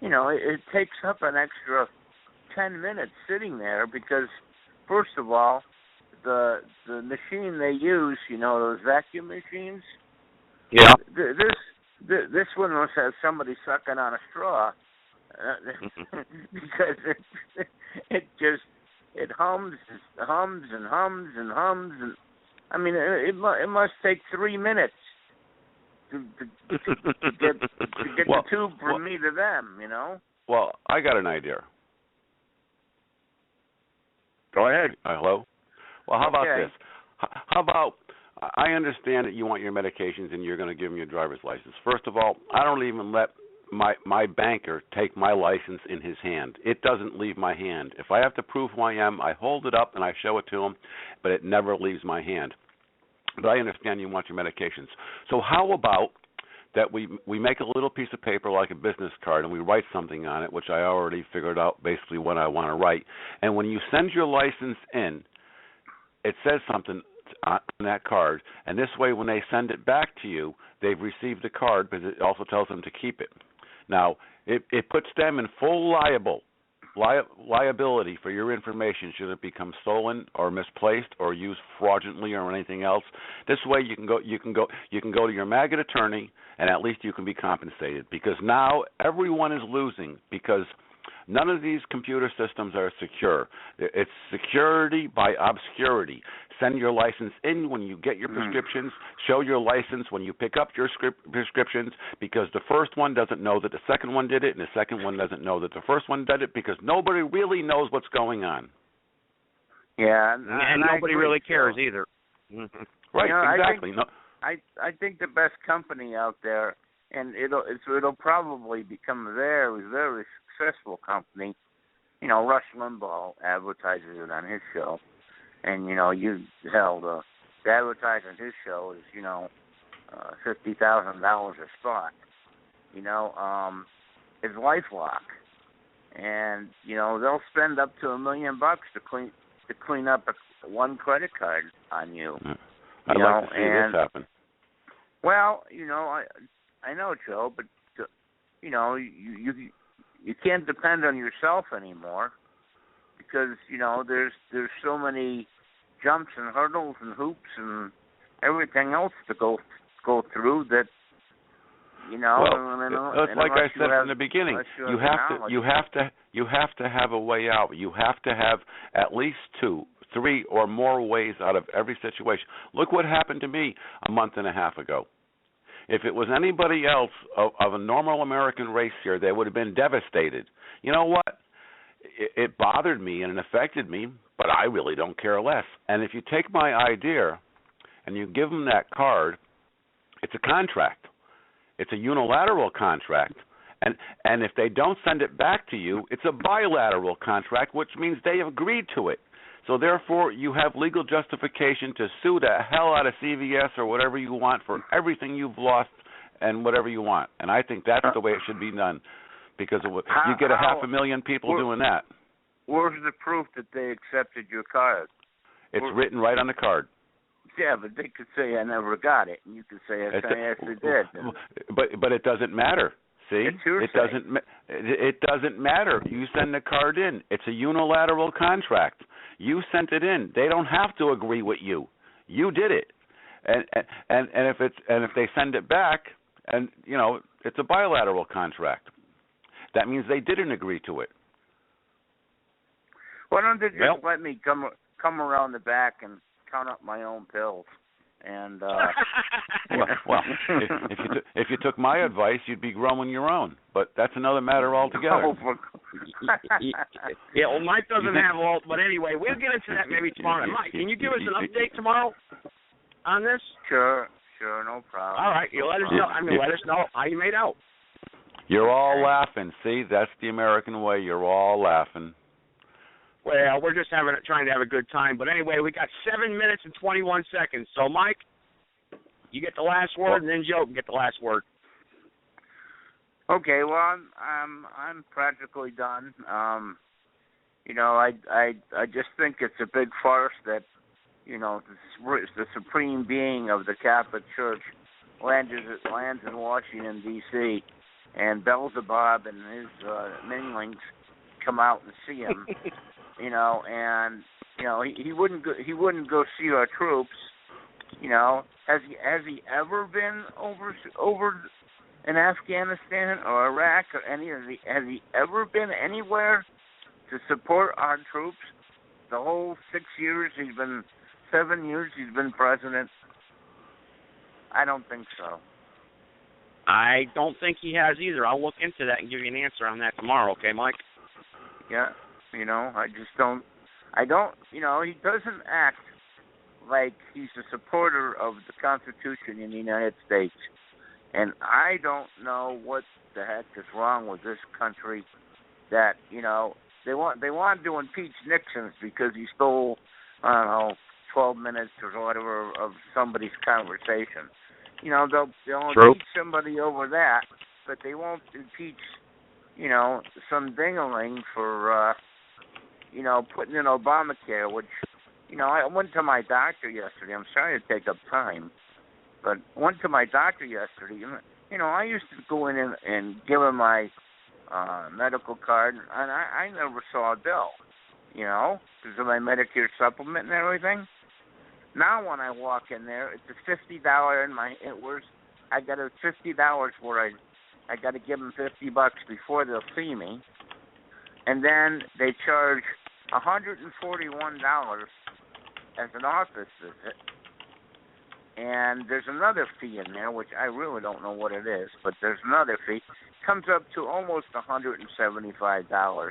it takes up an extra 10 minutes sitting there because, first of all, the machine they use, those vacuum machines. Yeah. This one must have somebody sucking on a straw because it hums and hums and I mean it must take 3 minutes to get the tube from me to them. Well, I got an idea. Go ahead. Hello. Well, how about this? How about, I understand that you want your medications and you're going to give them your driver's license. First of all, I don't even let my banker take my license in his hand. It doesn't leave my hand. If I have to prove who I am, I hold it up and I show it to him, but it never leaves my hand. But I understand you want your medications. So how about that we make a little piece of paper like a business card and we write something on it, which I already figured out basically what I want to write. And when you send your license in, it says something on that card, and this way when they send it back to you, they've received the card, but it also tells them to keep it. Now, it puts them in full liability for your information should it become stolen or misplaced or used fraudulently or anything else. This way you can go to your maggot attorney, and at least you can be compensated, because now everyone is losing because none of these computer systems are secure. It's security by obscurity. Send your license in when you get your prescriptions. Show your license when you pick up your prescriptions, because the first one doesn't know that the second one did it, and the second one doesn't know that the first one did it, because nobody really knows what's going on. Yeah, and nobody really cares either. Right, exactly. I think the best company out there, and it'll probably become a very, very successful company. You know, Rush Limbaugh advertises it on his show, and the advertising on his show is $50,000 a spot. Is LifeLock, and they'll spend up to $1 million to clean up one credit card on you. I'd like to see this happen. Well, I know, Joe, but you can't depend on yourself anymore because there's so many jumps and hurdles and hoops and everything else to go through that. It's like I said from the beginning. You have to have a way out. You have to have at least 2, 3, or more ways out of every situation. Look what happened to me a month and a half ago. If it was anybody else of a normal American race here, they would have been devastated. You know what? It bothered me and it affected me, but I really don't care less. And if you take my idea and you give them that card, it's a contract. It's a unilateral contract. And if they don't send it back to you, it's a bilateral contract, which means they have agreed to it. So therefore, you have legal justification to sue the hell out of CVS or whatever you want for everything you've lost and whatever you want. And I think that's the way it should be done, because you get 500,000 people doing that. Where's the proof that they accepted your card? It's written right on the card. Yeah, but they could say I never got it, and you could say I actually did. But it doesn't matter. See, it doesn't matter. You send the card in. It's a unilateral contract. You sent it in. They don't have to agree with you. You did it. And if they send it back, and it's a bilateral contract. That means they didn't agree to it. Why don't they just let me come around the back and count up my own pills? And if you took my advice, you'd be growing your own. But that's another matter altogether. Yeah, well, Mike doesn't have all. But anyway, we'll get into that maybe tomorrow. Mike, can you give us an update tomorrow on this? Sure, no problem. All right, you let us know. Let us know how you made out. You're all laughing. See, that's the American way. You're all laughing. Well, we're just trying to have a good time. But anyway, we got 7 minutes and 21 seconds. So, Mike, you get the last word, and then Joe can get the last word. Okay. Well, I'm practically done. I just think it's a big farce that the supreme being of the Catholic Church lands in Washington D.C. and Beelzebub and his minglings come out and see him. He wouldn't go see our troops. Has he ever been over in Afghanistan or Iraq or has he ever been anywhere to support our troops? The whole 7 years he's been president. I don't think so. I don't think he has either. I'll look into that and give you an answer on that tomorrow. Okay, Mike? Yeah. I just don't. He doesn't act like he's a supporter of the Constitution in the United States. And I don't know what the heck is wrong with this country that, they want to impeach Nixon because he stole, 12 minutes or whatever of somebody's conversation. They'll impeach somebody over that, but they won't impeach, some ding-a-ling for, putting in Obamacare, which, I went to my doctor yesterday. I'm sorry to take up time, but I went to my doctor yesterday. I used to go in and give him my medical card, and I never saw a bill, because of my Medicare supplement and everything. Now when I walk in there, it's a $50 I got a $50 where I got to give them $50 before they'll see me, and then they charge $141 as an office visit, and there's another fee in there which I really don't know what it is, but there's another fee. It comes up to almost $175,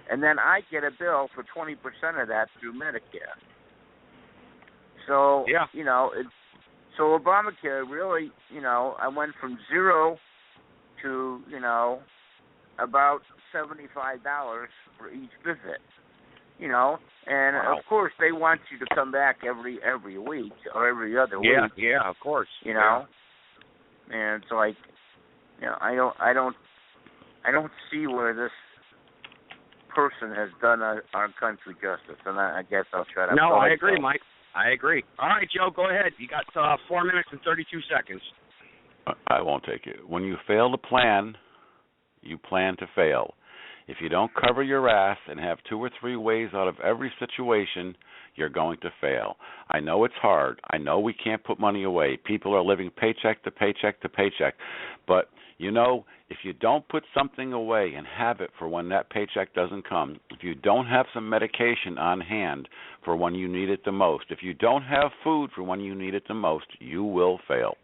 and then I get a bill for 20% of that through Medicare. So, so Obamacare really, I went from zero to, about $75 for each visit, and wow. Of course they want you to come back every week or every other week. Yeah, of course. And so I don't see where this person has done our country justice, and I guess I'll shut up. No, I agree, Mike. I agree. All right, Joe, go ahead. You got 4 minutes and 32 seconds. I won't take it. When you fail to plan, you plan to fail. If you don't cover your ass and have 2 or 3 ways out of every situation, you're going to fail. I know it's hard. I know we can't put money away. People are living paycheck to paycheck to paycheck. But, if you don't put something away and have it for when that paycheck doesn't come, if you don't have some medication on hand for when you need it the most, if you don't have food for when you need it the most, you will fail.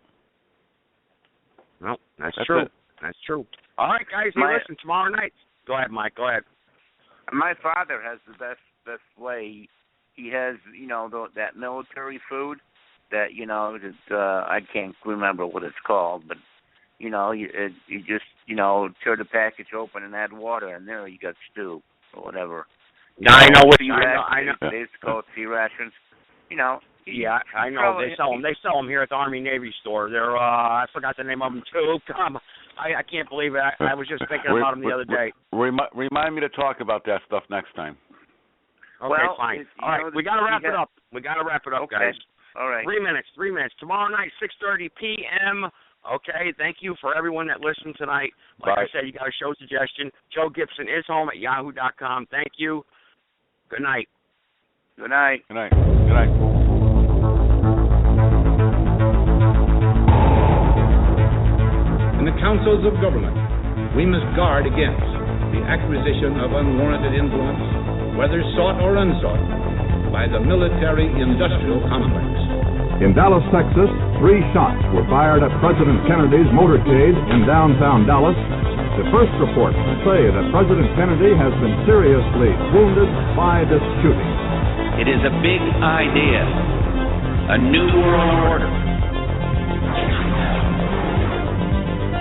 Well, that's true. It. That's true. All right, guys, listen, tomorrow night. Go ahead, Mike. Go ahead. My father has the best way. He has, that military food that, I can't remember what it's called, but, you just, tear the package open and add water, and there you got stew or whatever. I know what I know. They used to call it sea rations. Yeah, I know. They sell them. They sell them here at the Army Navy store. They're I forgot the name of them too. I can't believe it. I was just thinking about them the other day. Remind me to talk about that stuff next time. Okay, fine. All right, we got to wrap it up. Okay. Guys. All right. 3 minutes. Tomorrow night, 6:30 p.m. Okay, thank you for everyone that listened tonight. Like I said, you got a show suggestion. Joe Gibson is home at yahoo.com. Thank you. Good night. Good night. Good night. Good night. In the councils of government, we must guard against the acquisition of unwarranted influence, whether sought or unsought, by the military-industrial complex. In Dallas, Texas, 3 shots were fired at President Kennedy's motorcade in downtown Dallas. The first reports say that President Kennedy has been seriously wounded by this shooting. It is a big idea, a new world order.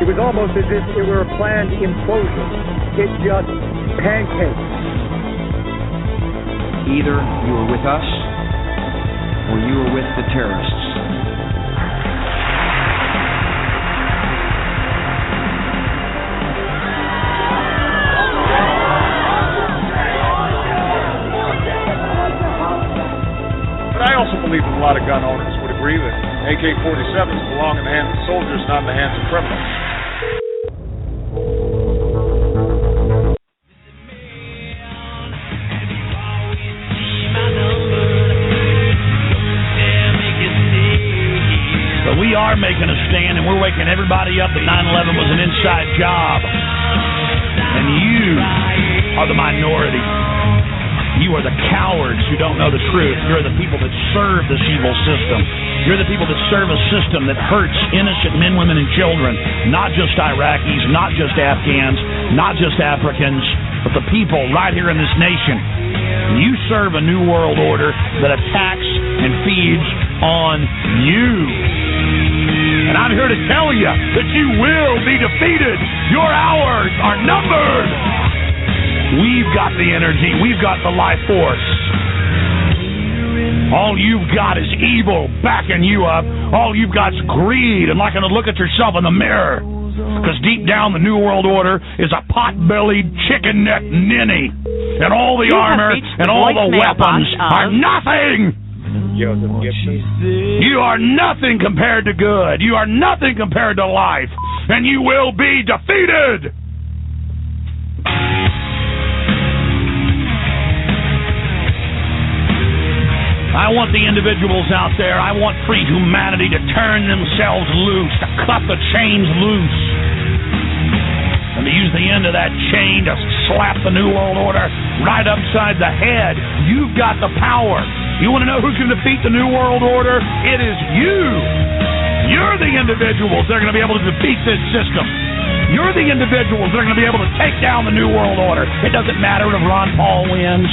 It was almost as if it were a planned implosion. It just pancaked. Either you were with us or you were with the terrorists. But I also believe that a lot of gun owners would agree that AK-47s belong in the hands of soldiers, not in the hands of criminals. But we are making a stand, and we're waking everybody up that 9/11 was an inside job. And you are the minority. You are the cowards who don't know the truth. You're the people that serve this evil system. You're the people that serve a system that hurts innocent men, women, and children, not just Iraqis, not just Afghans, not just Africans, but the people right here in this nation. You serve a new world order that attacks and feeds on you. And I'm here to tell you that you will be defeated. Your hours are numbered. We've got the energy. We've got the life force. All you've got is evil backing you up. All you've got is greed and liking to look at yourself in the mirror. Because deep down, the New World Order is a pot-bellied, chicken-necked ninny. And all the armor and all the weapons are nothing. Joseph Gibson. You are nothing compared to good. You are nothing compared to life. And you will be defeated. I want the individuals out there, I want free humanity to turn themselves loose, to cut the chains loose, and to use the end of that chain to slap the New World Order right upside the head. You've got the power. You want to know who's going to defeat the New World Order? It is you. You're the individuals that are going to be able to defeat this system. You're the individuals that are going to be able to take down the New World Order. It doesn't matter if Ron Paul wins.